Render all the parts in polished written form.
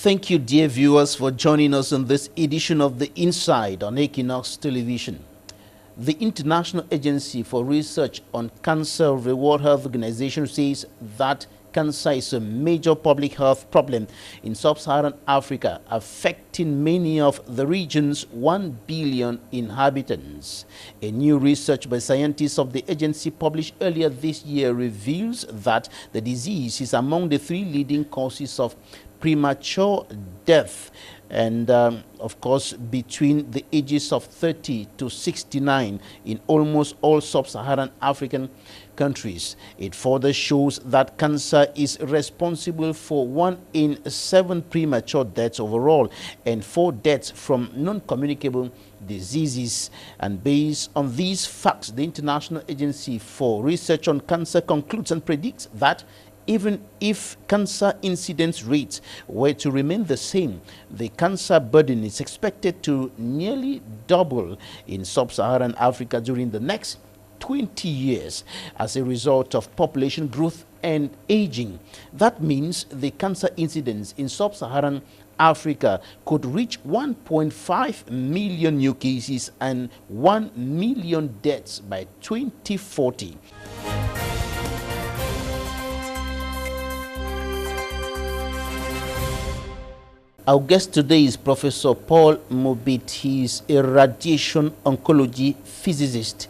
Thank you, dear viewers, for joining us on this edition of The Inside on Equinoxe Television. The International Agency for Research on Cancer of the World Health Organization says that cancer is a major public health problem in sub-Saharan Africa, affecting many of the region's 1 billion inhabitants. A new research by scientists of the agency published earlier this year reveals that the disease is among the 3 leading causes of premature death, and of course between the ages of 30 to 69 in almost all sub-Saharan African countries. It further shows that cancer is responsible for 1 in 7 premature deaths overall and 4 deaths from non-communicable diseases. And based on these facts, the International Agency for Research on Cancer concludes and predicts that even if cancer incidence rates were to remain the same, the cancer burden is expected to nearly double in sub-Saharan Africa during the next 20 years as a result of population growth and aging. That means the cancer incidence in sub-Saharan Africa could reach 1.5 million new cases and 1 million deaths by 2040. Our guest today is Professor Paul Mobit. He is a radiation oncology physicist.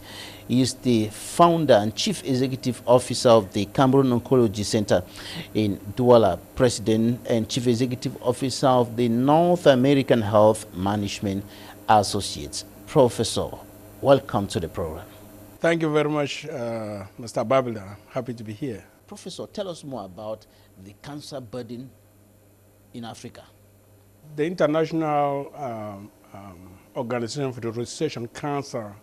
He is the founder and chief executive officer of the Cameroon Oncology Center in Douala, president and chief executive officer of the North American Health Management Associates. Professor, welcome to the program. Thank you very much, Mr. Babila. Happy to be here. Professor, tell us more about the cancer burden in Africa. The International Organization for the Research on Cancer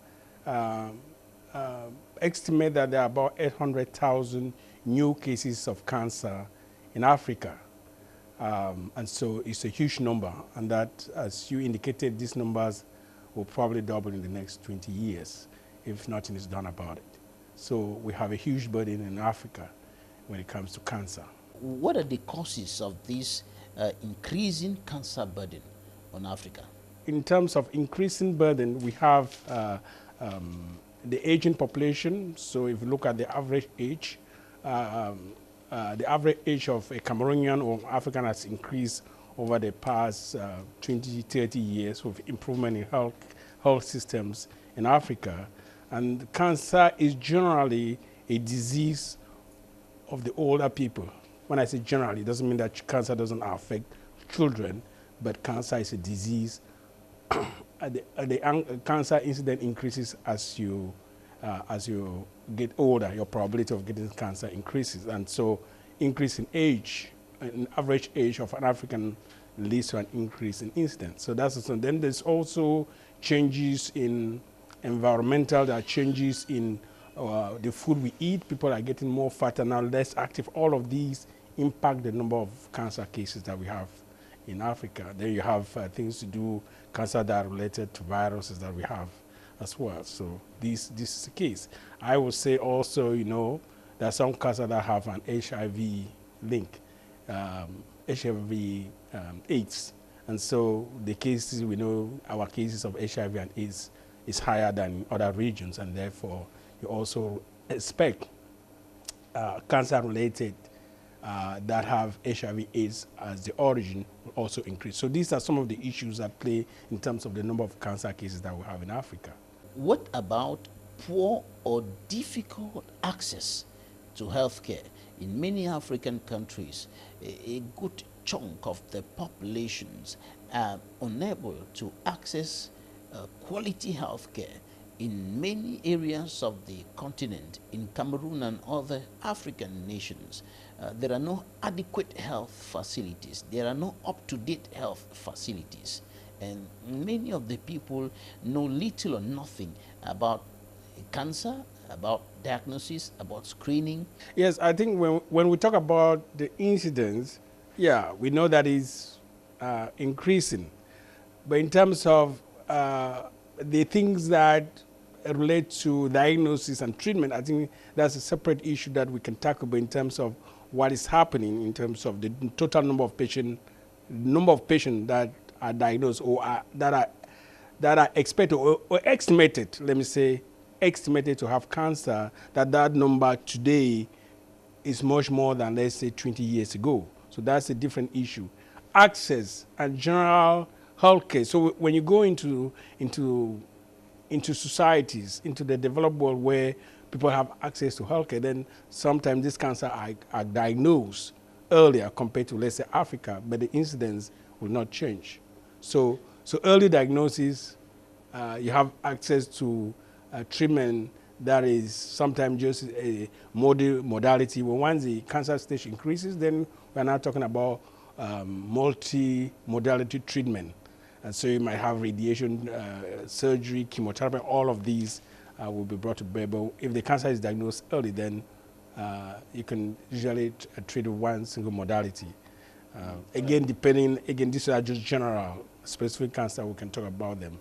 estimate that there are about 800,000 new cases of cancer in Africa. And so it's a huge number, and that, as you indicated, these numbers will probably double in the next 20 years if nothing is done about it. So we have a huge burden in Africa when it comes to cancer. What are the causes of this increasing cancer burden on Africa? In terms of increasing burden, we have the aging population. So if you look at the average age of a Cameroonian or African has increased over the past 20, 30 years with improvement in health systems in Africa. And cancer is generally a disease of the older people. When I say generally, it doesn't mean that cancer doesn't affect children, but cancer is a disease. The cancer incidence increases as you get older. Your probability of getting cancer increases, and so increase in age, an average age of an African leads to an increase in incidence. So that's also. Then there's also changes in environmental. There are changes in the food we eat. People are getting more fat and now less active. All of these impact the number of cancer cases that we have in Africa. Then you have things to do, cancer that are related to viruses that we have as well. So this is the case. I would say also, you know, there are some cancer that have an HIV link, HIV AIDS. And so the cases, we know our cases of HIV and AIDS is higher than other regions, and therefore you also expect cancer-related that have HIV AIDS as the origin will also increase. So these are some of the issues that play in terms of the number of cancer cases that we have in Africa. What about poor or difficult access to healthcare? In many African countries, a good chunk of the populations are unable to access quality healthcare. In many areas of the continent, in Cameroon and other African nations, there are no adequate health facilities. There are no up-to-date health facilities. And many of the people know little or nothing about cancer, about diagnosis, about screening. Yes, I think when we talk about the incidence, yeah, we know that is increasing. But in terms of the things that relate to diagnosis and treatment, I think that's a separate issue that we can tackle. But in terms of what is happening, in terms of the total number of patients number of patients that are diagnosed or that are expected or estimated, let me say, estimated to have cancer, that number today is much more than, let's say, 20 years ago. So that's a different issue. Access and general healthcare. So when you go into societies, into the developed world where people have access to healthcare, then sometimes this cancer are diagnosed earlier compared to, let's say, Africa, but the incidence will not change. So early diagnosis, you have access to treatment that is sometimes just a modality. When once the cancer stage increases, then we're now talking about multi-modality treatment. And so you might have radiation, surgery, chemotherapy, all of these will be brought to bear. But if the cancer is diagnosed early, then you can usually treat with one single modality. Again, these are just general, specific cancer, we can talk about them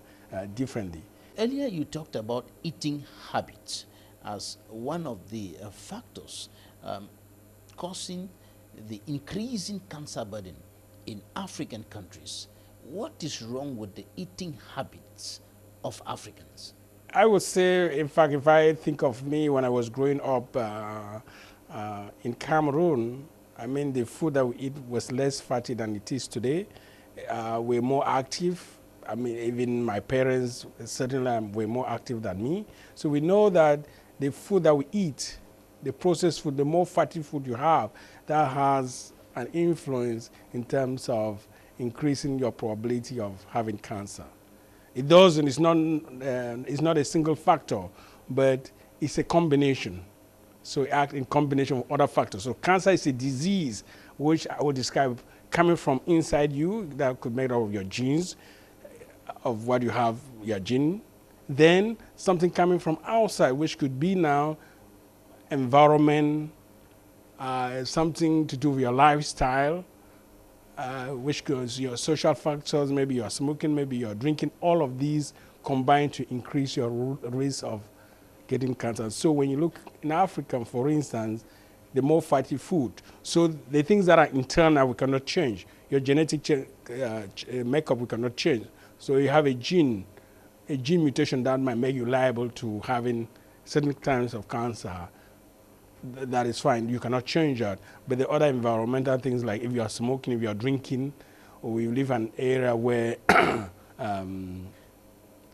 differently. Earlier you talked about eating habits as one of the factors causing the increasing cancer burden in African countries. What is wrong with the eating habits of Africans? I would say, in fact, if I think of me when I was growing up in Cameroon, I mean, the food that we eat was less fatty than it is today. We're more active. I mean, even my parents certainly were more active than me. So we know that the food that we eat, the processed food, the more fatty food you have, that has an influence in terms of increasing your probability of having cancer. It doesn't, it's not a single factor, but it's a combination. So it acts in combination with other factors. So cancer is a disease which I would describe coming from inside you, that could be made up of your genes, of what you have, your gene. Then something coming from outside, which could be now environment, something to do with your lifestyle, which goes your social factors, maybe you're smoking, maybe you're drinking. All of these combine to increase your risk of getting cancer. So when you look in Africa, for instance, the more fatty food. So the things that are internal we cannot change. Your genetic makeup we cannot change. So you have a gene mutation that might make you liable to having certain kinds of cancer. That is fine. You cannot change that. But the other environmental things, like if you are smoking, if you are drinking, or you live in an area where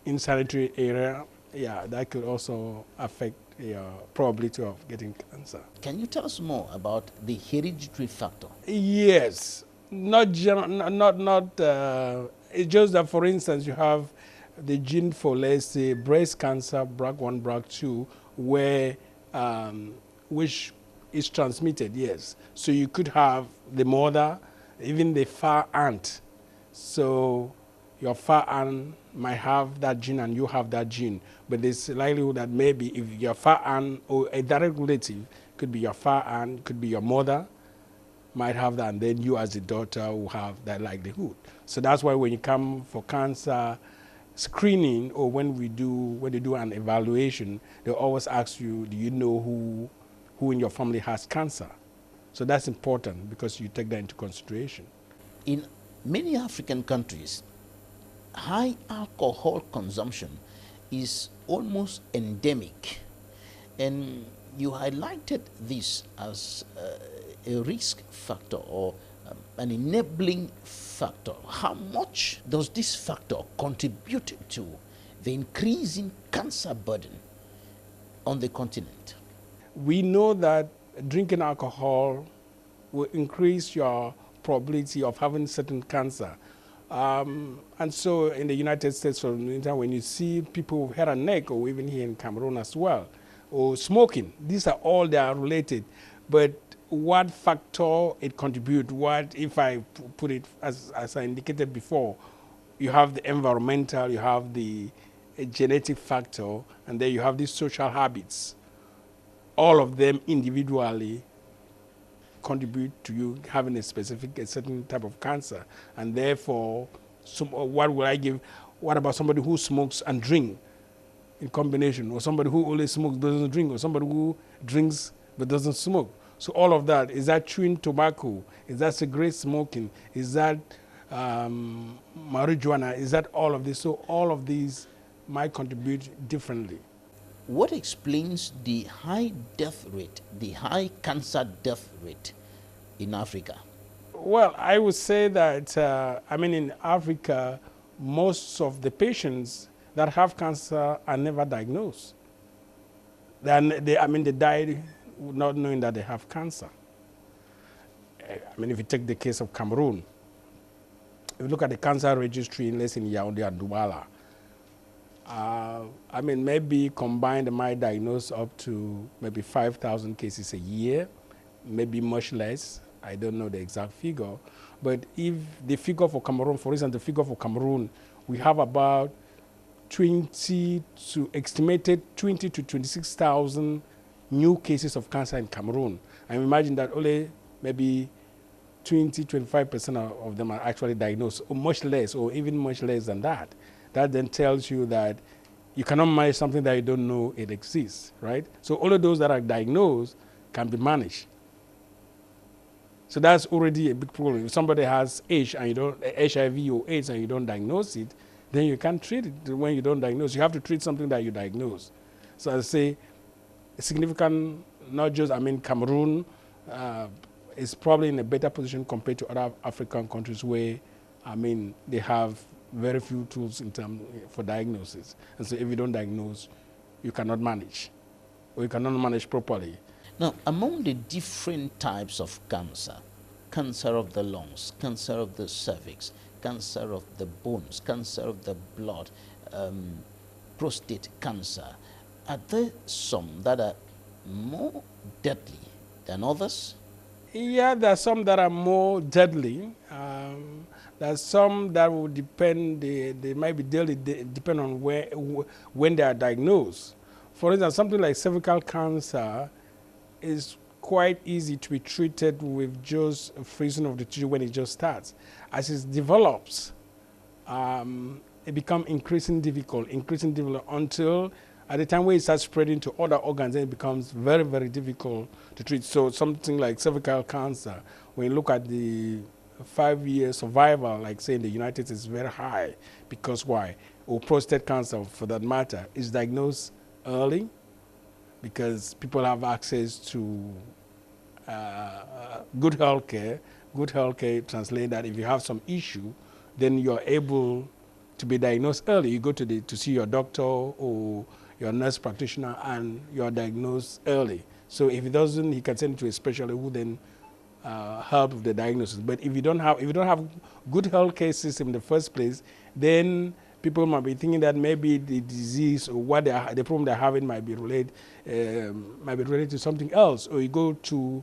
insanitary area, yeah, that could also affect your probability of getting cancer. Can you tell us more about the hereditary factor? Yes, it's just that, for instance, you have the gene for, let's say, breast cancer, BRCA1, BRCA2, where which is transmitted, yes. So you could have the mother, even the far aunt. So your far aunt might have that gene and you have that gene. But there's likelihood that maybe if your far aunt or a direct relative, could be your far aunt, could be your mother, might have that, and then you as a daughter will have that likelihood. So that's why when you come for cancer screening, or when they do an evaluation, they always ask you, do you know who in your family has cancer? So that's important because you take that into consideration. In many African countries, high alcohol consumption is almost endemic. And you highlighted this as a risk factor or an enabling factor. How much does this factor contribute to the increasing cancer burden on the continent? We know that drinking alcohol will increase your probability of having certain cancer. And so in the United States, for instance, when you see people with head and neck, or even here in Cameroon as well, or smoking, these are all, they are related. But what factor it contributes, what, if I put it as I indicated before, you have the environmental, you have the genetic factor, and then you have these social habits. All of them individually contribute to you having a certain type of cancer. And therefore, what will I give? What about somebody who smokes and drinks in combination, or somebody who only smokes, doesn't drink, or somebody who drinks but doesn't smoke? So all of that, is that chewing tobacco? Is that cigarette smoking? Is that marijuana, is that all of this? So all of these might contribute differently. What explains the high death rate, the high cancer death rate in Africa? Well, I would say that, in Africa, most of the patients that have cancer are never diagnosed. They die not knowing that they have cancer. If you take the case of Cameroon, if you look at the cancer registry, let's say in Yaoundé and Douala, maybe combined they might diagnose up to maybe 5,000 cases a year, maybe much less. I don't know the exact figure. But if the figure for Cameroon, for instance, the figure for Cameroon, we have about estimated 20 to 26,000 new cases of cancer in Cameroon. And imagine that only maybe 20-25% of them are actually diagnosed, or much less, or even much less than that. That then tells you that you cannot manage something that you don't know it exists, right? So all of those that are diagnosed can be managed. So that's already a big problem. If somebody has HIV or AIDS and you don't diagnose it, then you can't treat it when you don't diagnose. You have to treat something that you diagnose. So I say a significant, not just, Cameroon is probably in a better position compared to other African countries where, they have very few tools for diagnosis. And so if you don't diagnose, you cannot manage, or you cannot manage properly. Now, among the different types of cancer, cancer of the lungs, cancer of the cervix, cancer of the bones, cancer of the blood, prostate cancer, are there some that are more deadly than others? Yeah, there are some that are more deadly. There are some that will depend, they might be deadly, depend on when they are diagnosed. For instance, something like cervical cancer is quite easy to be treated with just a freezing of the tissue when it just starts. As it develops, it becomes increasingly difficult until at the time where it starts spreading to other organs, then it becomes very, very difficult to treat. So something like cervical cancer, when you look at the 5-year survival, like say in the United States, is very high. Because why? Or prostate cancer, for that matter, is diagnosed early because people have access to good health care. Good health care translates that if you have some issue, then you're able to be diagnosed early. You go to see your doctor or your nurse practitioner, and you're diagnosed early. So if it doesn't, he can send you to a specialist who then help with the diagnosis. But if you don't have good health care system in the first place, then people might be thinking that maybe the disease or the problem they're having might be related to something else. Or you go to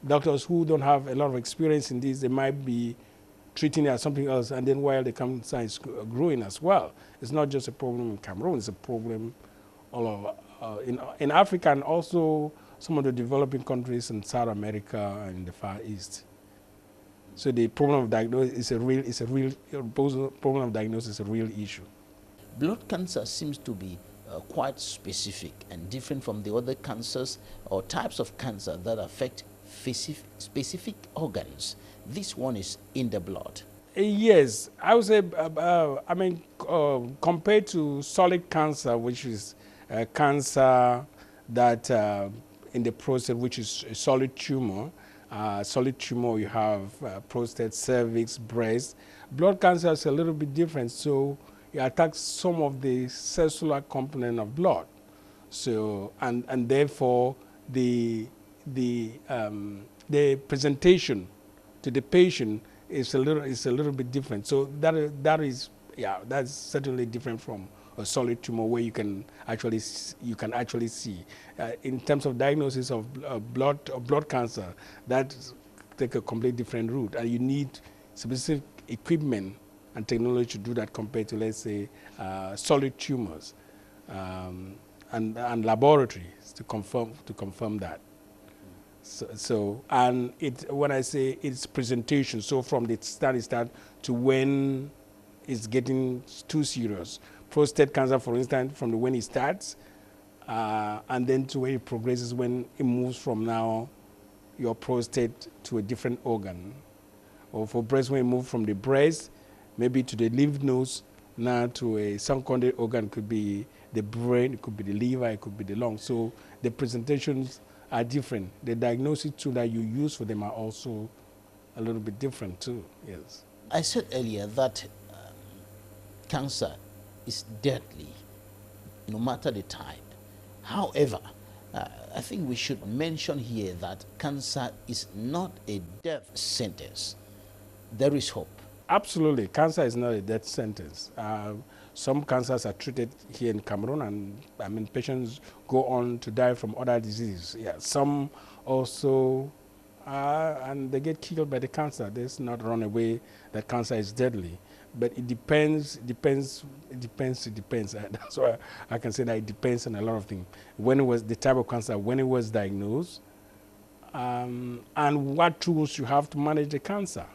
doctors who don't have a lot of experience in this, they might be treating it as something else, and then while the cancer is growing as well. It's not just a problem in Cameroon, it's a problem all over in Africa, and also some of the developing countries in South America and in the Far East. So the problem of diagnosis problem of diagnosis is a real issue. Blood cancer seems to be quite specific and different from the other cancers or types of cancer that affect specific organs. This one is in the blood. Yes, I would say, compared to solid cancer, which is cancer that in the prostate, which is a solid tumor. You have prostate, cervix, breast. Blood cancer is a little bit different, so it attacks some of the cellular component of blood. So and therefore the presentation to the patient is a little bit different. So that's certainly different from a solid tumor where you can actually see. In terms of diagnosis of blood cancer, that take a completely different route, and you need specific equipment and technology to do that compared to, let's say, solid tumors and laboratories to confirm that. When I say its presentation, so from the start to when it's getting too serious. Prostate cancer, for instance, from when it starts, and then to where it progresses when it moves from now your prostate to a different organ. Or for breast, when it moves from the breast maybe to the lymph nodes, now to a secondary organ, could be the brain, it could be the liver, it could be the lung. So the presentations are different. The diagnosis tool that you use for them are also a little bit different too, yes. I said earlier that cancer is deadly, no matter the type. However, I think we should mention here that cancer is not a death sentence. There is hope. Absolutely, cancer is not a death sentence. Some cancers are treated here in Cameroon, and patients go on to die from other diseases. Yeah, some also, and they get killed by the cancer. There's not run away that cancer is deadly, but it depends. That's why I can say that it depends on a lot of things. When it was the type of cancer, when it was diagnosed, and what tools you have to manage the cancer.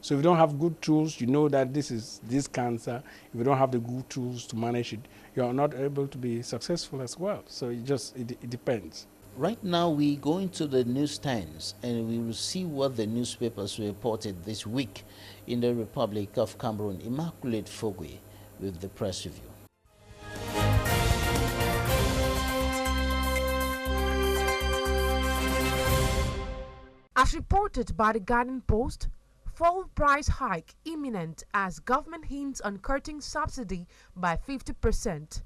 So if you don't have good tools, you know that this is this cancer. If you don't have the good tools to manage it, you are not able to be successful as well. So it depends. Right now, we go into the newsstands and we will see what the newspapers reported this week in the Republic of Cameroon. Immaculate Fogwe with the press review. As reported by the Guardian Post, fuel price hike imminent as government hints on cutting subsidy by 50%.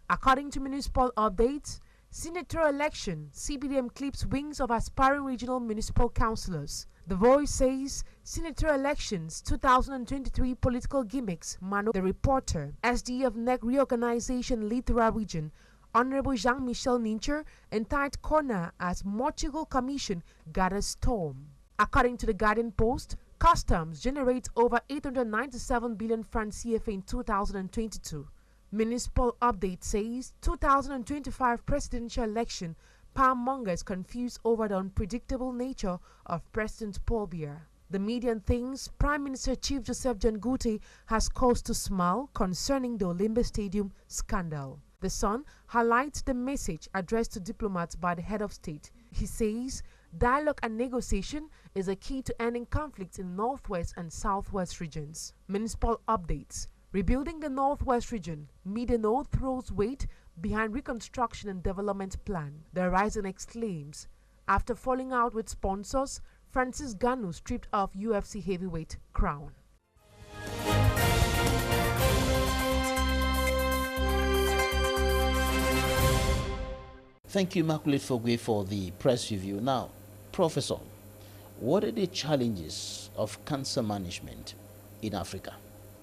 According to municipal updates, senatorial election, CBDM clips wings of aspiring regional municipal councillors. The Voice says senatorial elections 2023 political gimmicks. Mano, the reporter, SDF NEC reorganization Littoral region, Honorable Jean-Michel Nincher, and tight corner as Mochigal Commission gathers storm. According to the Guardian Post, Customs generates over 897 billion francs CFA in 2022. Municipal update says 2025 presidential election, powermongers confused over the unpredictable nature of President Paul Biya. The median thinks Prime Minister Chief Joseph John Gute has cause to smile concerning the Olimbe Stadium scandal. The Sun highlights the message addressed to diplomats by the head of state. He says dialogue and negotiation is a key to ending conflicts in Northwest and Southwest regions. Municipal updates. Rebuilding the Northwest region, Media Node throws weight behind reconstruction and development plan. The Horizon exclaims, after falling out with sponsors, Francis Ngannou stripped off UFC heavyweight crown. Thank you, Immaculate Fogwe, for the press review. Now, Professor, what are the challenges of cancer management in Africa?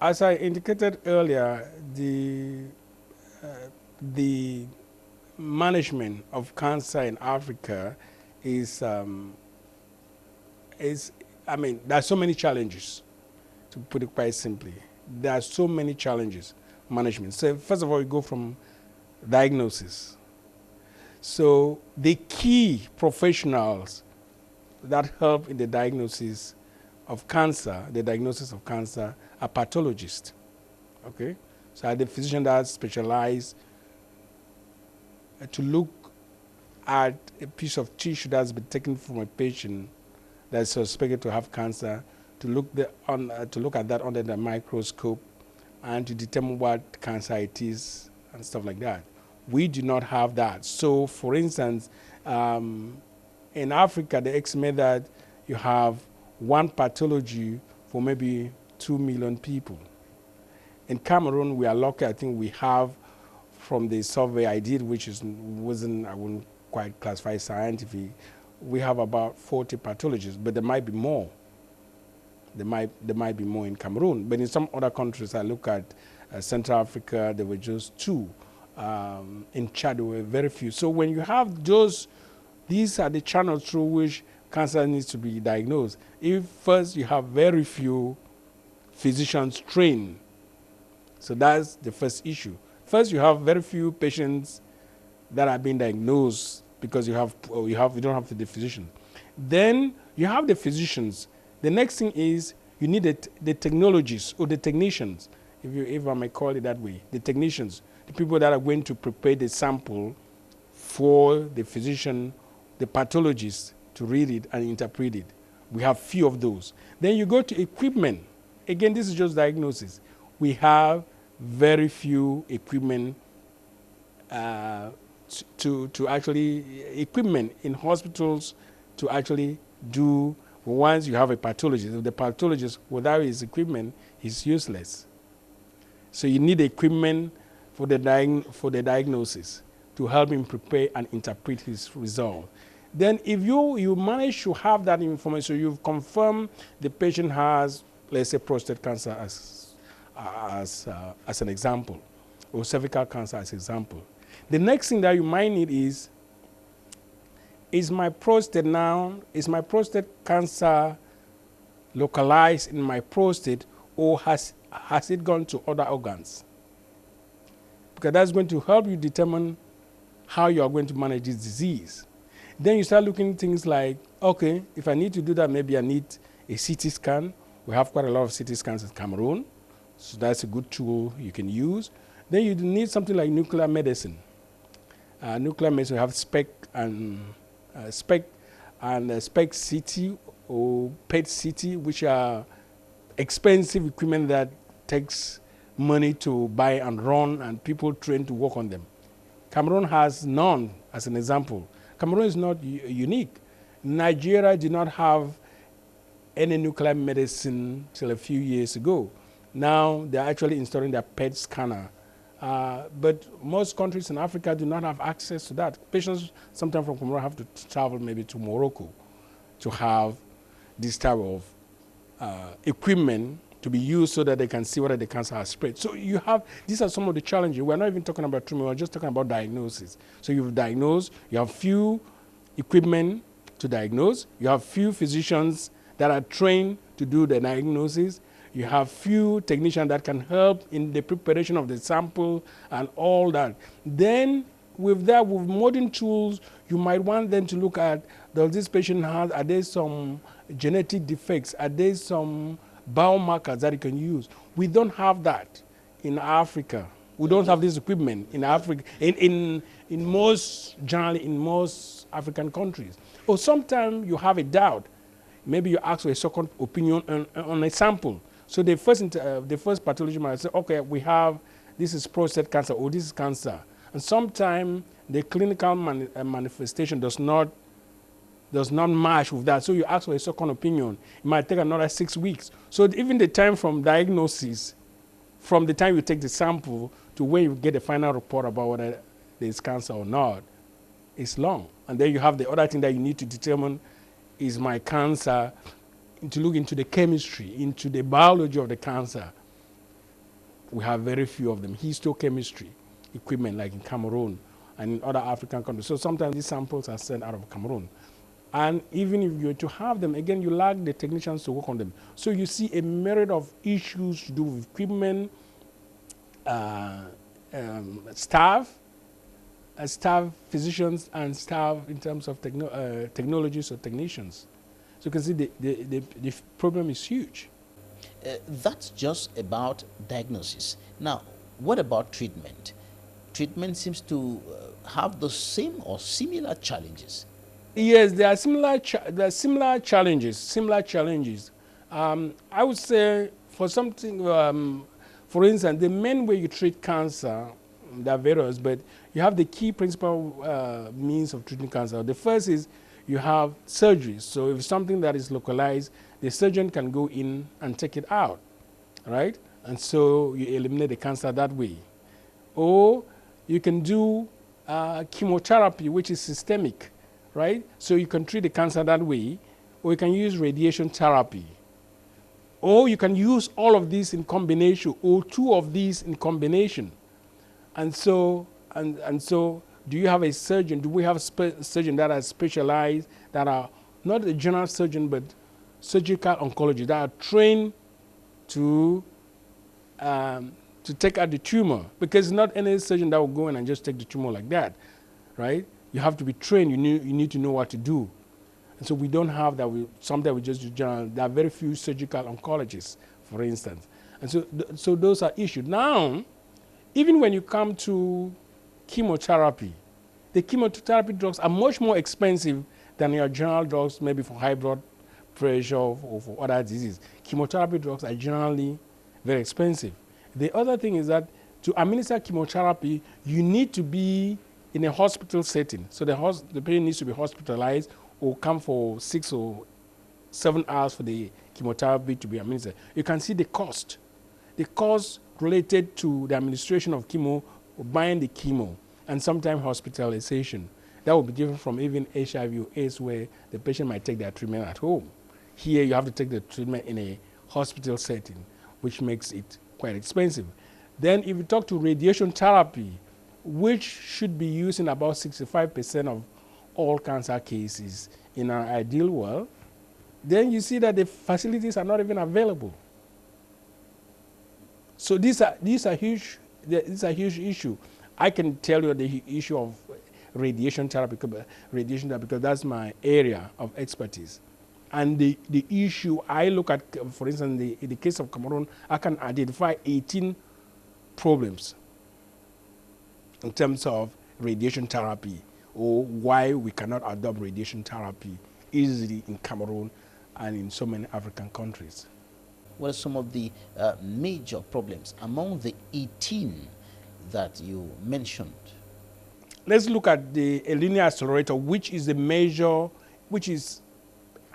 As I indicated earlier, the management of cancer in Africa is, there are so many challenges, to put it quite simply. There are so many challenges, management. So first of all, we go from diagnosis. So the key professionals that help in the diagnosis of cancer, are pathologists, okay? So the physician that specialize to look at a piece of tissue that's been taken from a patient that's suspected to have cancer, to look at that under the microscope and to determine what cancer it is and stuff like that. We do not have that. So, for instance, in Africa, they estimate that you have one pathology for maybe 2 million people. In Cameroon, we are lucky. I think we have, from the survey I did, which I wouldn't quite classify scientific, we have about 40 pathologists, but there might be more. There might be more in Cameroon, but in some other countries, I look at Central Africa, there were just 2. In Chad, there were very few. So when you have these are the channels through which cancer needs to be diagnosed. If first you have very few physicians trained, so that's the first issue. First, you have very few patients that are being diagnosed because you don't have the physician. Then you have the physicians. The next thing is you need the technologists or the technicians, if I may call it that way, the technicians, the people that are going to prepare the sample for the physician, the pathologist to read it and interpret it. We have few of those. Then you go to equipment. again, this is just diagnosis. We have very few equipment to actually, equipment in hospitals to actually do, once you have a pathologist. If the pathologist, without his equipment, he's useless. So you need equipment for the diagnosis to help him prepare and interpret his result. Then if you manage to have that information, so you've confirmed the patient has, let's say, prostate cancer as an example, or cervical cancer as an example. The next thing that you might need is my prostate cancer localized in my prostate, or has it gone to other organs? Because that's going to help you determine how you are going to manage this disease. Then you start looking at things like, okay, if I need to do that, maybe I need a CT scan. We have quite a lot of CT scans in Cameroon, so that's a good tool you can use. Then you need something like nuclear medicine. Nuclear medicine, we have SPECT CT or PET CT, which are expensive equipment that takes money to buy and run, and people train to work on them. Cameroon has none, as an example. Cameroon is not unique. Nigeria did not have any nuclear medicine till a few years ago. Now they're actually installing their PET scanner. But most countries in Africa do not have access to that. Patients sometimes from Cameroon have to travel maybe to Morocco to have this type of equipment to be used so that they can see whether the cancer has spread. So you have, these are some of the challenges. We're not even talking about treatment, we're just talking about diagnosis. So you've diagnosed, you have few equipment to diagnose, you have few physicians that are trained to do the diagnosis, you have few technicians that can help in the preparation of the sample and all that. Then with that, with modern tools, you might want them to look at, does this patient have, are there some genetic defects, are there some biomarkers that you can use? We don't have that in Africa. We don't have this equipment in Africa, in most, generally in most African countries. Or sometimes you have a doubt. Maybe you ask for a second opinion on a sample. So the first pathologist might say, okay, we have, this is prostate cancer or this is cancer. And sometimes the clinical manifestation does not match with that. So you ask for a second opinion. It might take another 6 weeks. So even the time from diagnosis, from the time you take the sample to when you get the final report about whether there's cancer or not, is long. And then you have the other thing that you need to determine, is my cancer, to look into the chemistry, into the biology of the cancer. We have very few of them. Histochemistry equipment, like in Cameroon and in other African countries. So sometimes these samples are sent out of Cameroon. And even if you're to have them, again, you lack the technicians to work on them. So you see a myriad of issues to do with equipment, staff, physicians, and staff in terms of technologies or technicians. So you can see the problem is huge. That's just about diagnosis. Now, what about treatment? Treatment seems to have the same or similar challenges. Yes, there are similar challenges. I would say for something, for instance, the main way you treat cancer, there are various, but you have the key principal means of treating cancer. The first is you have surgery. So if something that is localized, the surgeon can go in and take it out, right? And so you eliminate the cancer that way. Or you can do chemotherapy, which is systemic, right? So you can treat the cancer that way, or you can use radiation therapy. Or you can use all of these in combination, or two of these in combination. And so, do you have a surgeon? Do we have a surgeon that are specialized, that are not a general surgeon, but surgical oncology, that are trained to take out the tumor? Because not any surgeon that will go in and just take the tumor like that, right? You have to be trained. You need to know what to do. And so we don't have that. Sometimes we just do general. There are very few surgical oncologists, for instance. And so those are issues. Now, even when you come to chemotherapy, the chemotherapy drugs are much more expensive than your general drugs, maybe for high blood pressure or for other diseases. Chemotherapy drugs are generally very expensive. The other thing is that to administer chemotherapy, you need to be in a hospital setting. So the patient needs to be hospitalized or come for 6 or 7 hours for the chemotherapy to be administered. You can see the cost. The cost related to the administration of chemo, or buying the chemo, and sometimes hospitalization. That will be different from even HIV or AIDS, where the patient might take their treatment at home. Here you have to take the treatment in a hospital setting, which makes it quite expensive. Then if you talk to radiation therapy, which should be used in about 65% of all cancer cases in our ideal world, then you see that the facilities are not even available. So these are huge issue. I can tell you the issue of radiation therapy because that's my area of expertise. And the issue I look at, for instance, in the case of Cameroon, I can identify 18 problems in terms of radiation therapy, or why we cannot adopt radiation therapy easily in Cameroon and in so many African countries. What are some of the major problems among the 18 that you mentioned? Let's look at the linear accelerator, which is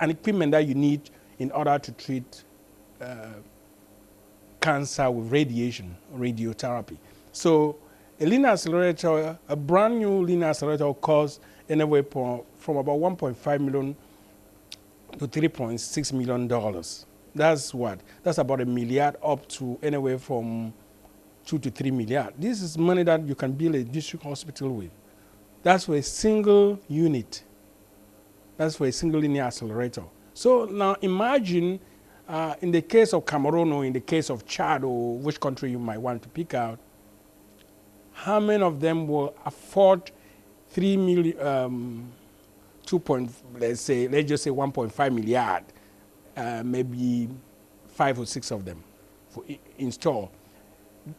an equipment that you need in order to treat cancer with radiotherapy. So a linear accelerator, a brand new linear accelerator costs anywhere from about $1.5 million to $3.6 million. That's what? That's about $1 million up to anywhere from $2 to $3 million. This is money that you can build a district hospital with. That's for a single unit. That's for a single linear accelerator. So now imagine in the case of Cameroon or in the case of Chad or which country you might want to pick out, how many of them will afford 3 million, let's just say 1.5 million, maybe 5 or 6 of them for install.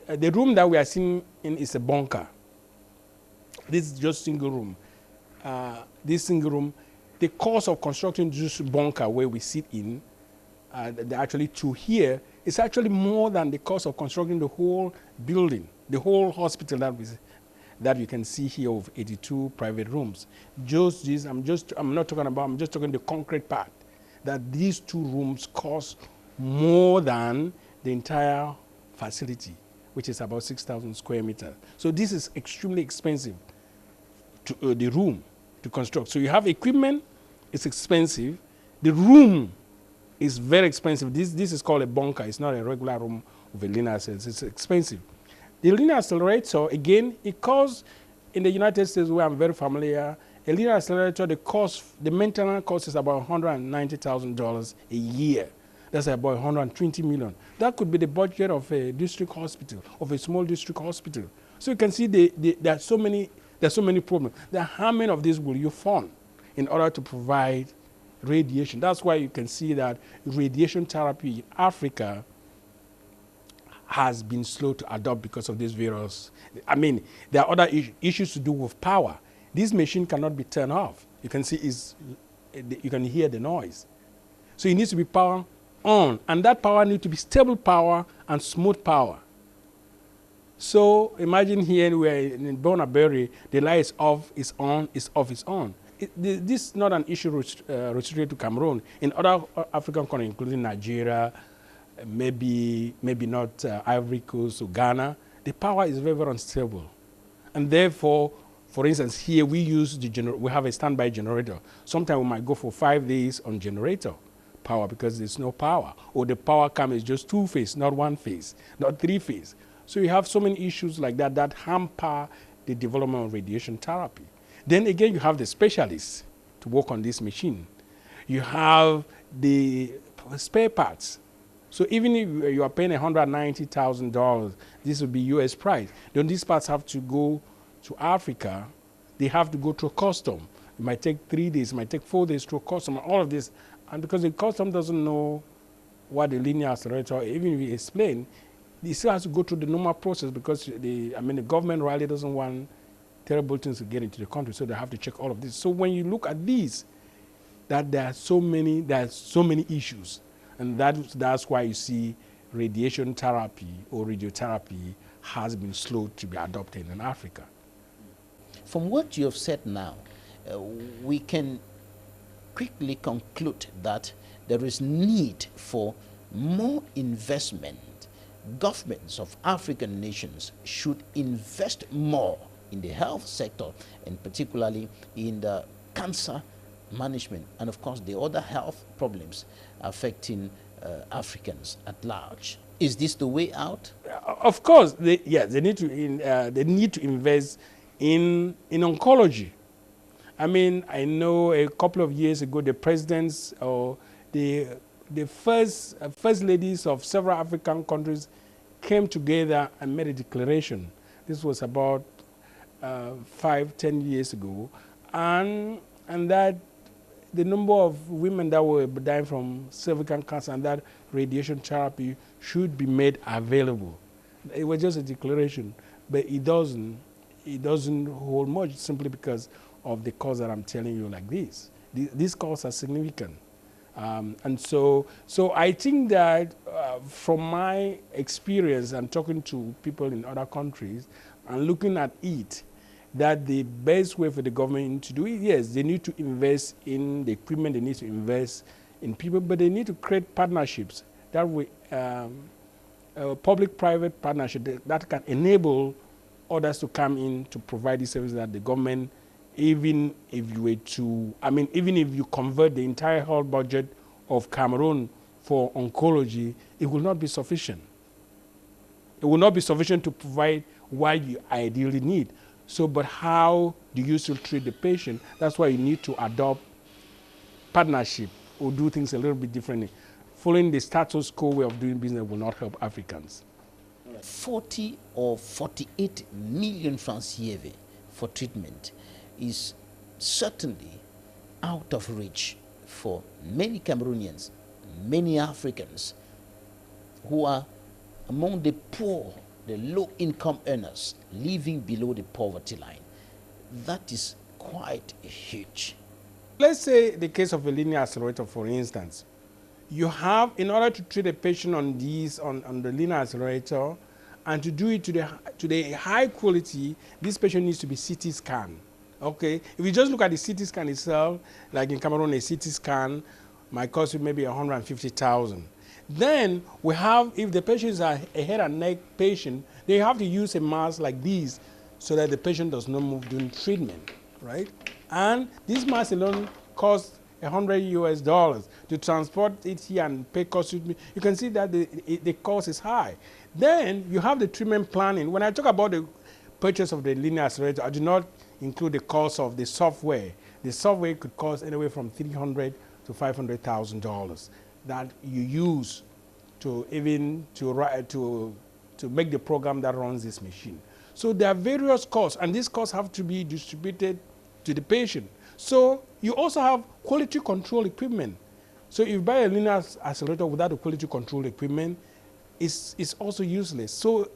The room that we are seeing in is a bunker. This is just single room. This single room, the cost of constructing this bunker where we sit in, actually to here, is actually more than the cost of constructing the whole building, the whole hospital that you can see here of 82 private rooms. Just this, I'm just talking the concrete part, that these 2 rooms cost more than the entire facility, which is about 6,000 square meters. So this is extremely expensive to the room to construct. So you have equipment, it's expensive. The room is very expensive. This is called a bunker. It's not a regular room with a linear accelerator. It's expensive. The linear accelerator, again, it costs, in the United States where I'm very familiar, a linear accelerator, the maintenance cost is about $190,000 a year. That's about 120 million. That could be the budget of a district hospital, of a small district hospital. So you can see there are so many problems. How many of these will you fund in order to provide radiation? That's why you can see that radiation therapy in Africa has been slow to adopt because of this virus. I mean, there are other issues to do with power. This machine cannot be turned off. You can see you can hear the noise. So it needs to be power on, and that power needs to be stable power and smooth power. So imagine here we're in Bonaberry, the light is off, is on, is off, is on. This is not an issue restricted to Cameroon. In other African countries, including Nigeria, maybe not Ivory Coast or Ghana, the power is very, very unstable. And therefore, for instance, here we have a standby generator. Sometimes we might go for 5 days on generator power because there's no power. Or the power is just 2-phase, not 1-phase, not 3-phase. So you have so many issues like that hamper the development of radiation therapy. Then again, you have the specialists to work on this machine. You have the spare parts. So even if you are paying $190,000, this would be US price. Then these parts have to go to Africa. They have to go through custom. It might take 3 days, it might take 4 days through custom, and all of this. And because the custom doesn't know what the linear accelerator, even if we explain, it still has to go through the normal process because the government really doesn't want terrible things to get into the country, so they have to check all of this. So when you look at these, that there are so many issues, and that's why you see radiation therapy or radiotherapy has been slow to be adopted in Africa. From what you have said now, we can quickly conclude that there is need for more investment. Governments of African nations should invest more in the health sector, and particularly in the cancer management, and of course the other health problems affecting Africans at large. Is this the way out? Of course, they need to invest in oncology. I mean, I know a couple of years ago, the presidents or the first ladies of several African countries came together and made a declaration. This was about 5-10 years ago, and that the number of women that were dying from cervical cancer and that radiation therapy should be made available. It was just a declaration, but it doesn't hold much, simply because of the costs that I'm telling you like this. These costs are significant. And so I think that from my experience and talking to people in other countries and looking at it, that the best way for the government to do it, yes, they need to invest in the equipment, they need to invest in people, but they need to create partnerships that way, public-private partnership that can enable others to come in to provide these services that the government, even if you convert the entire health budget of Cameroon for oncology, it will not be sufficient. It will not be sufficient to provide what you ideally need. So, but how do you still treat the patient? That's why you need to adopt partnership or do things a little bit differently. Following the status quo way of doing business will not help Africans. 40 or 48 million francs CFA for treatment is certainly out of reach for many Cameroonians, many Africans who are among the poor, the low-income earners living below the poverty line. That is quite huge. Let's say the case of a linear accelerator, for instance. You have, in order to treat a patient on the linear accelerator, and to do it to the high quality, this patient needs to be CT scanned. Okay, if you just look at the CT scan itself, like in Cameroon, a CT scan might cost you maybe 150,000. Then we have, if the patient is a head and neck patient, they have to use a mask like this so that the patient does not move during treatment, right? And this mask alone costs $100 to transport it here and pay cost. You can see that the cost is high. Then you have the treatment planning. When I talk about the purchase of the linear accelerator, I do not include the cost of the software. The software could cost anywhere from $300,000 to $500,000 that you use to make the program that runs this machine. So there are various costs, and these costs have to be distributed to the patient. So you also have quality control equipment. So if you buy a linear accelerator without the quality control equipment, it's also useless. So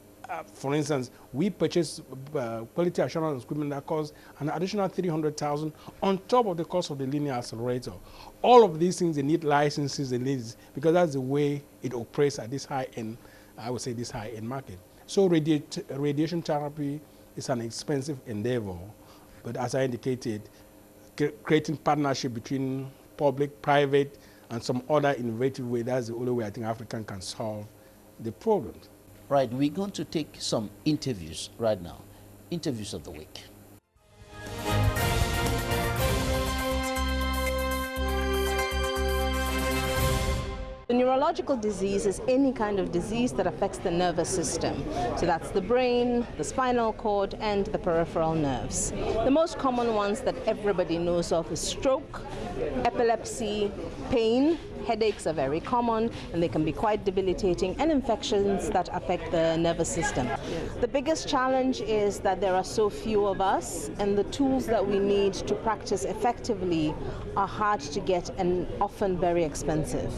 for instance, we purchase quality assurance equipment that costs an additional $300,000 on top of the cost of the linear accelerator. All of these things, they need licenses, because that's the way it operates at this high-end, I would say this high-end market. So radiation therapy is an expensive endeavor, but as I indicated, creating partnership between public, private, and some other innovative way, that's the only way I think Africa can solve the problems. Right, we're going to take some interviews right now. Interviews of the week. The neurological disease is any kind of disease that affects the nervous system. So that's the brain, the spinal cord, and the peripheral nerves. The most common ones that everybody knows of is stroke, epilepsy, pain, Headaches are very common, and they can be quite debilitating, and infections that affect the nervous system. The biggest challenge is that there are so few of us, and the tools that we need to practice effectively are hard to get and often very expensive,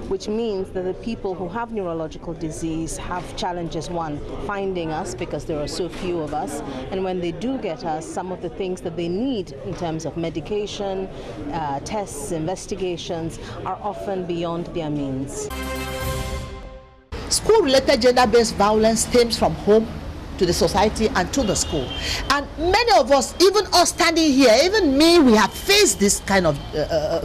which means that the people who have neurological disease have challenges, one, finding us because there are so few of us, and when they do get us, some of the things that they need in terms of medication, tests, investigations are often beyond their means. School-related gender-based violence stems from home to the society and to the school. And many of us, even us standing here, even me, we have faced this kind of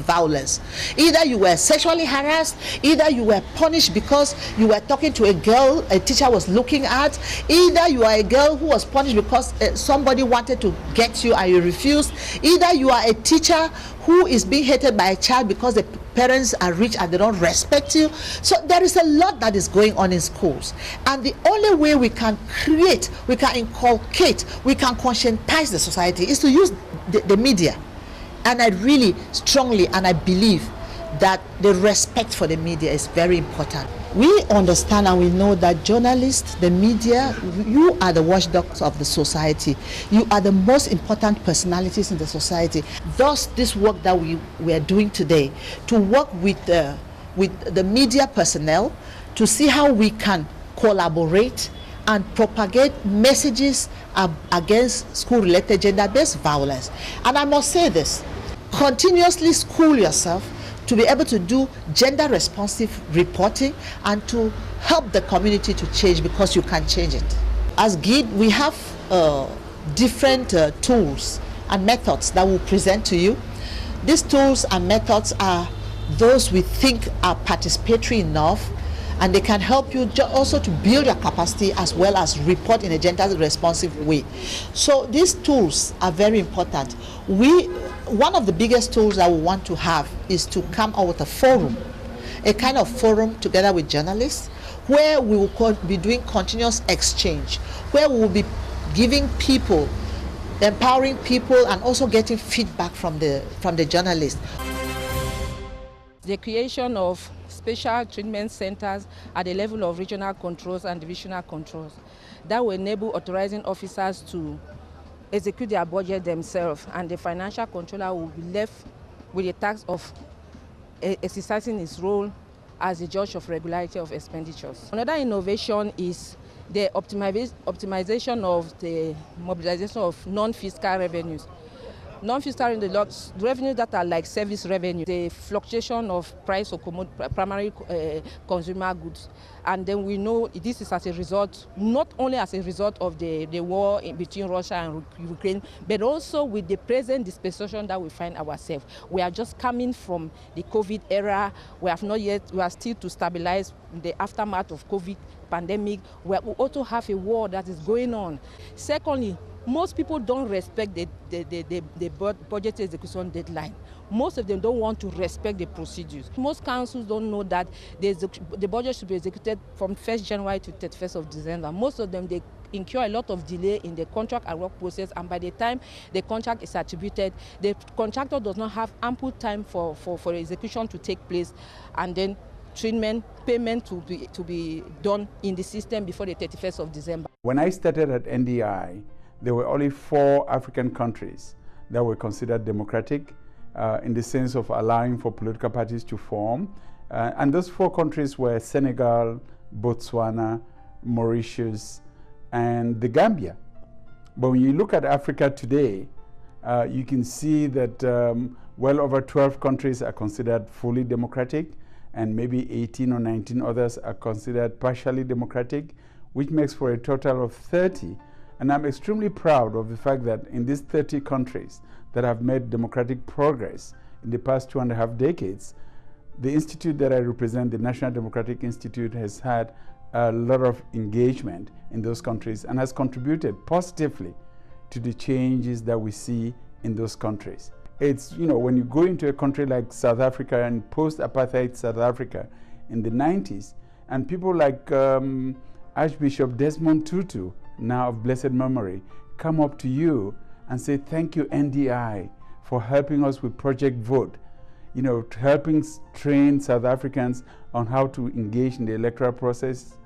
violence. Either you were sexually harassed, either you were punished because you were talking to a girl a teacher was looking at, either you are a girl who was punished because somebody wanted to get you and you refused, either you are a teacher who is being hated by a child because the parents are rich and they don't respect you. So there is a lot that is going on in schools, and the only way we can create, we can inculcate, we can conscientize the society is to use the media. And I really strongly and I believe that the respect for the media is very important. We understand and we know that journalists, the media, you are the watchdogs of the society. You are the most important personalities in the society. Thus, this work that we are doing today, to work with the media personnel, to see how we can collaborate and propagate messages against school-related gender-based violence. And I must say this, continuously school yourself to be able to do gender-responsive reporting and to help the community to change, because you can change it. As GID, we have different tools and methods that we'll present to you. These tools and methods are those we think are participatory enough, and they can help you also to build your capacity as well as report in a gender-responsive way. So these tools are very important. One of the biggest tools that we want to have is to come out with a forum, a kind of forum together with journalists, where we will be doing continuous exchange, where we will be giving people, empowering people, and also getting feedback from the journalists. The creation of special treatment centers at the level of regional controls and divisional controls that will enable authorizing officers to execute their budget themselves, and the financial controller will be left with the task of exercising his role as the judge of regularity of expenditures. Another innovation is the optimization of the mobilization of non-fiscal revenues. Non-fiscal revenues that are like service revenue, the fluctuation of price of primary consumer goods. And then we know this is as a result, not only as a result of the war between Russia and Ukraine, but also with the present dispensation that we find ourselves. We are just coming from the COVID era. We are still to stabilize the aftermath of COVID pandemic, where we also have a war that is going on. Secondly, most people don't respect the budget execution deadline. Most of them don't want to respect the procedures. Most councils don't know that the budget should be executed from 1st January to 31st of December. Most of them, they incur a lot of delay in the contract and work process, and by the time the contract is attributed, the contractor does not have ample time for execution to take place, and then payment to be done in the system before the 31st of December. When I started at NDI, there were only 4 African countries that were considered democratic in the sense of allowing for political parties to form. And those 4 countries were Senegal, Botswana, Mauritius, and the Gambia. But when you look at Africa today, you can see that well over 12 countries are considered fully democratic, and maybe 18 or 19 others are considered partially democratic, which makes for a total of 30. And I'm extremely proud of the fact that in these 30 countries that have made democratic progress in the past 2.5 decades, the institute that I represent, the National Democratic Institute, has had a lot of engagement in those countries and has contributed positively to the changes that we see in those countries. It's, when you go into a country like South Africa and post-apartheid South Africa in the 90s, and people like Archbishop Desmond Tutu, now of blessed memory, come up to you and say, thank you, NDI, for helping us with Project Vote. helping train South Africans on how to engage in the electoral process,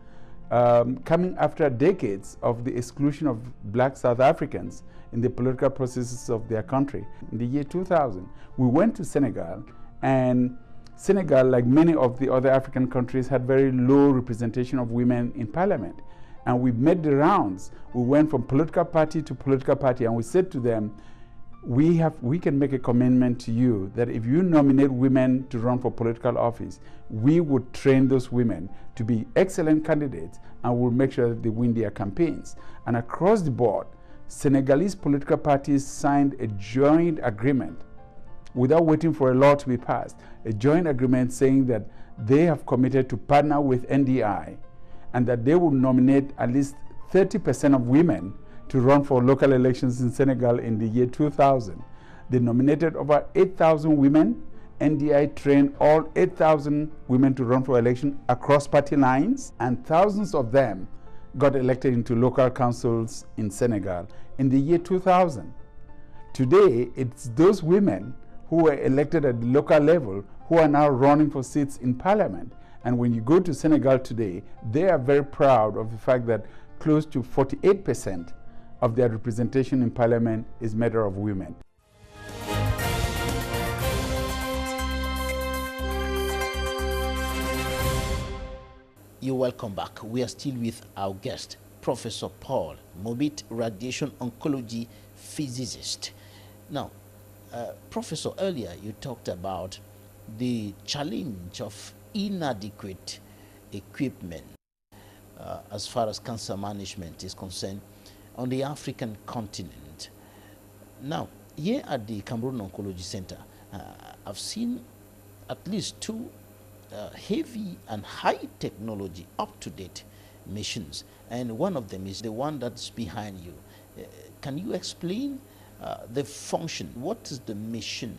coming after decades of the exclusion of black South Africans in the political processes of their country. In the year 2000, we went to Senegal, and Senegal, like many of the other African countries, had very low representation of women in parliament. And we made the rounds. We went from political party to political party, and we said to them, we can make a commitment to you that if you nominate women to run for political office, we would train those women to be excellent candidates, and we'll make sure that they win their campaigns. And across the board, Senegalese political parties signed a joint agreement without waiting for a law to be passed, a joint agreement saying that they have committed to partner with NDI and that they will nominate at least 30% of women to run for local elections in Senegal in the year 2000. They nominated over 8,000 women. NDI trained all 8,000 women to run for election across party lines, and thousands of them got elected into local councils in Senegal in the year 2000. Today, it's those women who were elected at the local level who are now running for seats in parliament. And when you go to Senegal today, they are very proud of the fact that close to 48% of their representation in parliament is matter of women. You're welcome back. We are still with our guest, Professor Paul Mobit, radiation oncology physicist. Now, Professor, earlier you talked about the challenge of inadequate equipment as far as cancer management is concerned on the African continent. Now, here at the Cameroon Oncology Center, I've seen at least two heavy and high technology, up-to-date machines, and one of them is the one that's behind you. Can you explain the function? What is the machine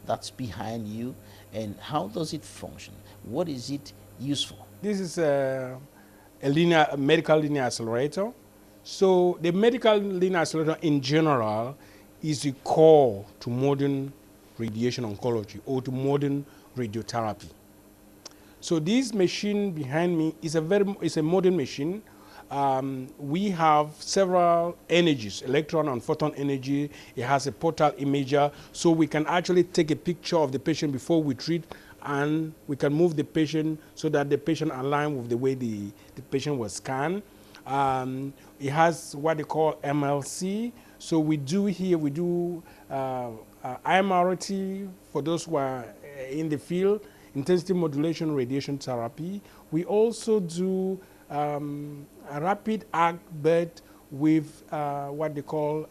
that's behind you, and how does it function? What is it used for? This is a medical linear accelerator. So the medical linear accelerator in general is the core to modern radiation oncology or to modern radiotherapy. So this machine behind me is a modern machine. We have several energies, electron and photon energy. It has a portal imager, so we can actually take a picture of the patient before we treat, and we can move the patient so that the patient aligns with the way the patient was scanned. It has what they call MLC. So we do IMRT for those who are in the field, intensity modulation radiation therapy. We also do a rapid arc bed with what they call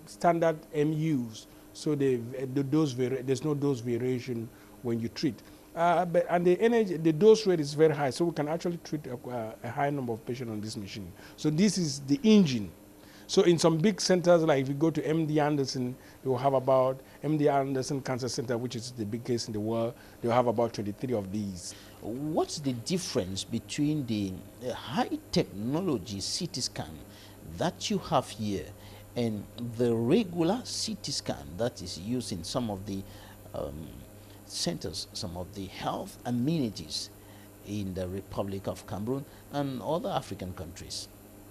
standard MUs. So there's no dose variation when you treat. And the dose rate is very high, so we can actually treat a high number of patients on this machine. So this is the engine. So in some big centers, like if you go to MD Anderson, they will have about MD Anderson Cancer Center, which is the biggest in the world. They will have about 23 of these. What's the difference between the high technology CT scan that you have here and the regular CT scan that is used in some of the centers, some of the health amenities in the Republic of Cameroon and other African countries?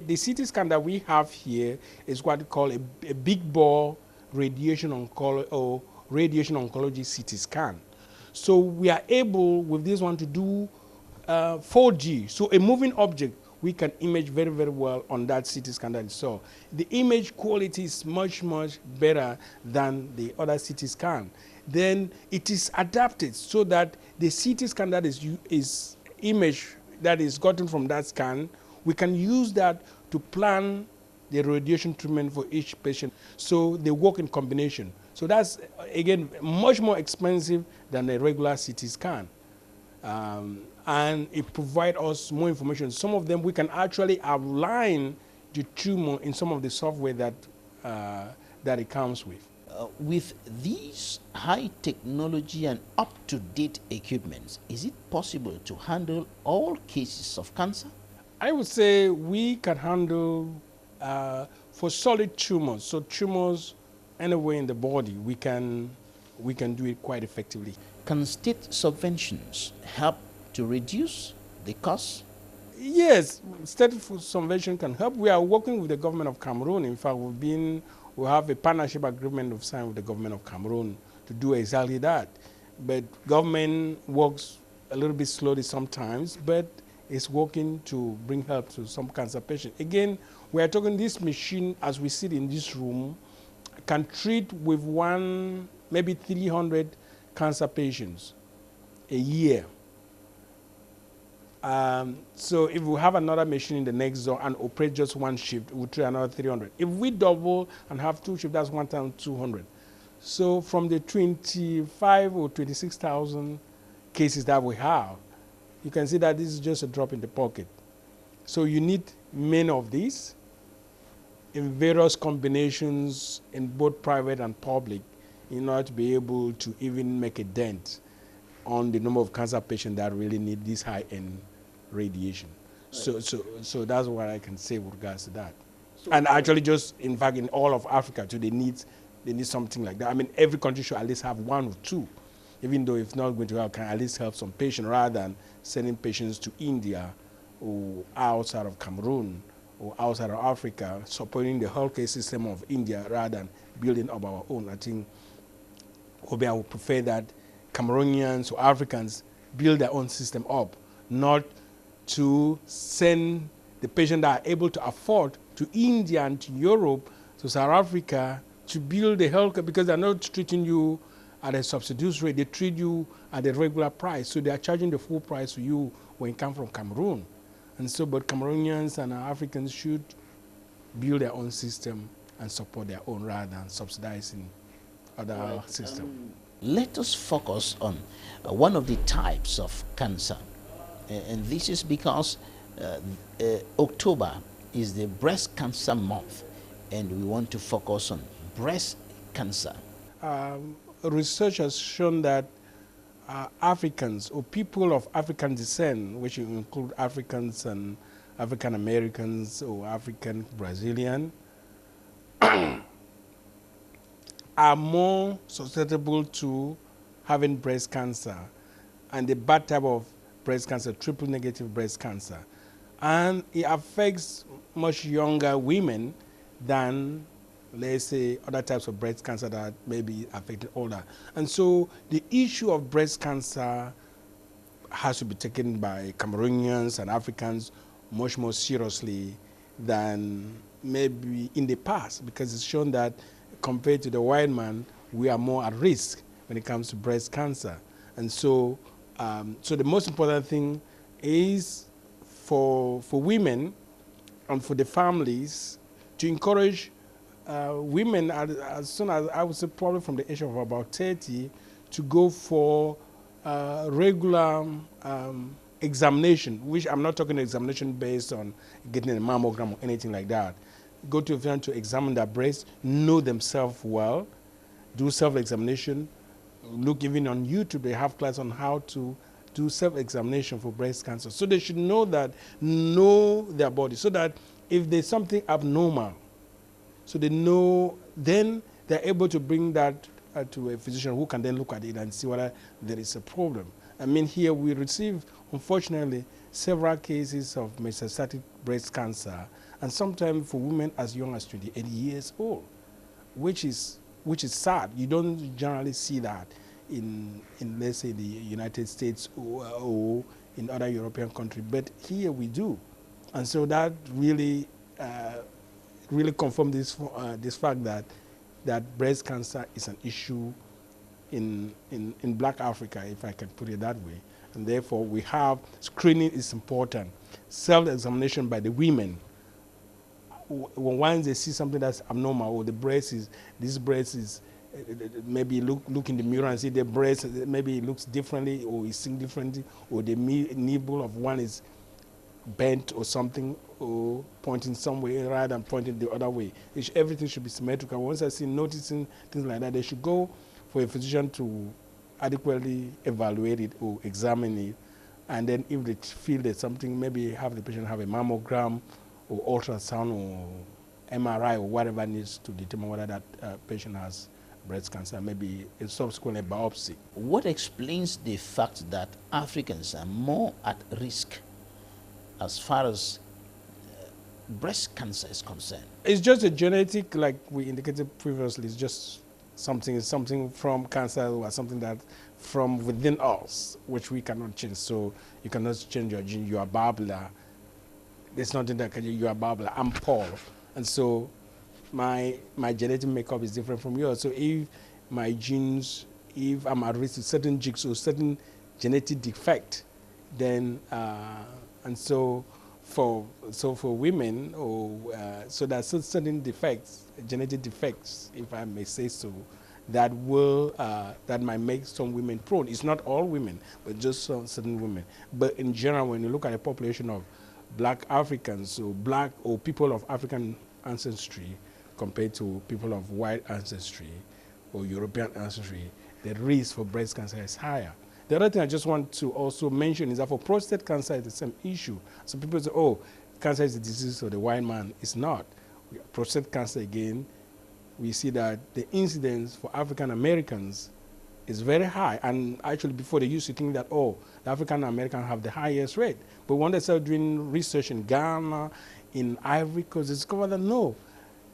The CT scan that we have here is what we call a big bore radiation oncology CT scan. So we are able with this one to do 4G. So a moving object we can image very, very well on that CT scan that you saw. The image quality is much, much better than the other CT scan. Then it is adapted so that the CT scan that is image that is gotten from that scan, we can use that to plan the radiation treatment for each patient. So they work in combination. So that's, again, much more expensive than a regular CT scan. And it provides us more information. Some of them we can actually outline the tumor in some of the software that it comes with. With these high technology and up-to-date equipments, is it possible to handle all cases of cancer? I would say we can handle for solid tumors. So tumors anywhere in the body, we can we can do it quite effectively. Can state subventions help to reduce the cost? Yes, state subvention can help. We are working with the government of Cameroon. In fact, we have a partnership agreement we've signed with the government of Cameroon to do exactly that. But government works a little bit slowly sometimes, but it's working to bring help to some cancer patients. Again, we are talking this machine, as we sit in this room, can treat with maybe 300 cancer patients a year. So if we have another machine in the next zone and operate just one shift, we'll treat another 300. If we double and have two shifts, that's 1,200. So from the 25 or 26,000 cases that we have, you can see that this is just a drop in the pocket. So you need many of these in various combinations in both private and public in order to be able to even make a dent on the number of cancer patients that really need this high-end radiation. Right. So that's what I can say with regards to that. So and actually just, in fact, in all of Africa too, they need something like that. I mean, every country should at least have one or two, even though if not going to help, can at least help some patients rather than sending patients to India or outside of Cameroon or outside of Africa, supporting the healthcare system of India rather than building up our own. I think I would prefer that Cameroonians or Africans build their own system up, not to send the patients that are able to afford to India and to Europe, to South Africa, to build the healthcare, because they're not treating you at a subsidized rate. They treat you at a regular price. So they are charging the full price to you when you come from Cameroon. And so, but Cameroonians and Africans should build their own system and support their own rather than subsidizing other systems. Let us focus on one of the types of cancer. And this is because October is the breast cancer month, and we want to focus on breast cancer. Research has shown that Africans or people of African descent, which include Africans and African Americans or African Brazilian, are more susceptible to having breast cancer, and the bad type of breast cancer, triple negative breast cancer. And it affects much younger women than, let's say, other types of breast cancer that may be affected older. And so the issue of breast cancer has to be taken by Cameroonians and Africans much more seriously than maybe in the past, because it's shown that compared to the white man, we are more at risk when it comes to breast cancer. And so, so the most important thing is for women and for the families to encourage women as soon as, I would say probably from the age of about 30, to go for regular examination, which I'm not talking examination based on getting a mammogram or anything like that. Go to a physician to examine their breasts, know themselves well, do self-examination, look even on YouTube, they have class on how to do self-examination for breast cancer. So they should know their body, so that if there's something abnormal, so they know, then they're able to bring that to a physician who can then look at it and see whether there is a problem. I mean, here we receive, unfortunately, several cases of metastatic breast cancer, and sometimes for women as young as 28 years old, which is sad. You don't generally see that in let's say the United States or in other European countries, but here we do. And so that really confirms this fact that breast cancer is an issue in Black Africa, if I can put it that way. And therefore we have, screening is important. Self-examination by the women, once they see something that's abnormal, or this breast is, maybe look in the mirror and see the breast, maybe it looks differently or is seen differently, or the nipple of one is bent or something, or pointing some way rather than pointing the other way. Everything should be symmetrical. Once I see noticing things like that, they should go for a physician to adequately evaluate it or examine it. And then if they feel that something, maybe have the patient have a mammogram or ultrasound or MRI or whatever needs to determine whether that patient has breast cancer, maybe a subsequent biopsy. What explains the fact that Africans are more at risk as far as breast cancer is concerned? It's just a genetic, like we indicated previously. It's just something from cancer or something that from within us, which we cannot change. So you cannot change your gene. You are Babla. There's nothing that can you are Babla. I'm Paul, and so my genetic makeup is different from yours. So if my genes, if I'm at risk to certain genes or certain genetic defect, then and so for women, or so there's certain defects, genetic defects, if I may say so, that will that might make some women prone. It's not all women, but just some certain women. But in general, when you look at a population of black Africans, so black or people of African ancestry compared to people of white ancestry or European ancestry, the risk for breast cancer is higher. The other thing I just want to also mention is that for prostate cancer, it's the same issue. So people say, oh, cancer is a disease of the white man. It's not. Prostate cancer, again, we see that the incidence for African Americans is very high. And actually, before they used to think that, oh, the African Americans have the highest rate. But when they started doing research in Ghana, in Ivory Coast, they discovered that no,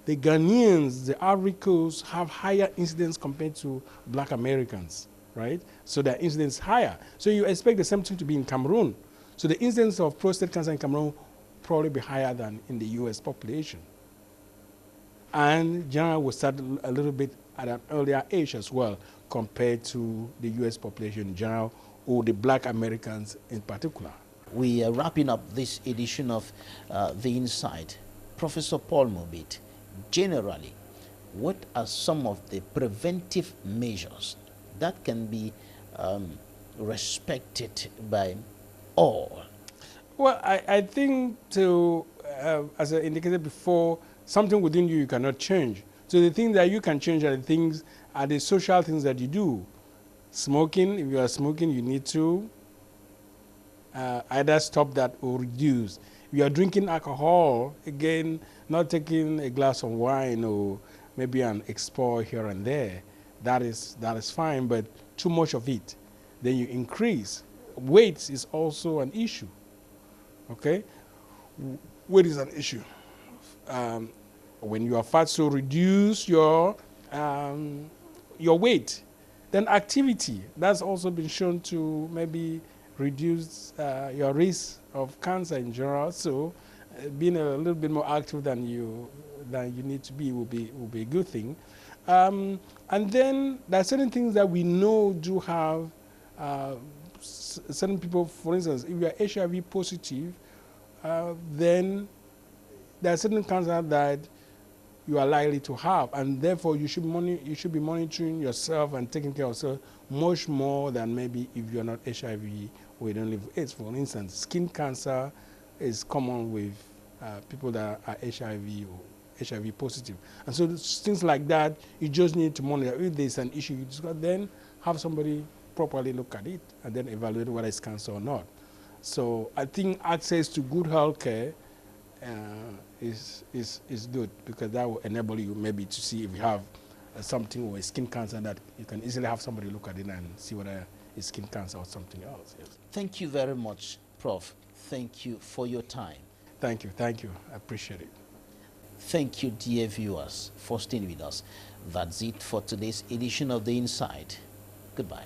the Ghanaians, the Ivory Coast, have higher incidence compared to black Americans, right? So their incidence is higher. So you expect the same thing to be in Cameroon. So the incidence of prostate cancer in Cameroon probably be higher than in the US population. And generally will start a little bit at an earlier age as well compared to the US population in general or the black Americans in particular. We are wrapping up this edition of The Insight. Professor Paul Mobit, generally, what are some of the preventive measures that can be respected by all? Well, I think as I indicated before, something within you cannot change. So the things that you can change are the social things that you do. Smoking, if you are smoking, you need to either stop that or reduce. If you are drinking alcohol, again, not taking a glass of wine or maybe an explore here and there, that is fine, but too much of it, then you increase. Weight is also an issue, okay? Weight is an issue. When you are fat, so reduce your weight. Then activity, that's also been shown to maybe reduce your risk of cancer in general. So being a little bit more active than you need to be will be a good thing. And then there are certain things that we know do have certain people. For instance, if you are HIV positive, then there are certain cancers that you are likely to have, and therefore you should be monitoring yourself and taking care of yourself much more than maybe if you are not HIV or you don't live with AIDS. For instance, skin cancer is common with people that are HIV or HIV positive, and so things like that you just need to monitor. If there's an issue, you just then have somebody properly look at it and then evaluate whether it's cancer or not. So I think access to good health care is good, because that will enable you maybe to see if you have something or a skin cancer, that you can easily have somebody look at it and see whether it's skin cancer or something else. Yes. Thank you very much, Prof. Thank you for your time. Thank you. I appreciate it. Thank you, dear viewers, for staying with us. That's it for today's edition of The Insight. Goodbye.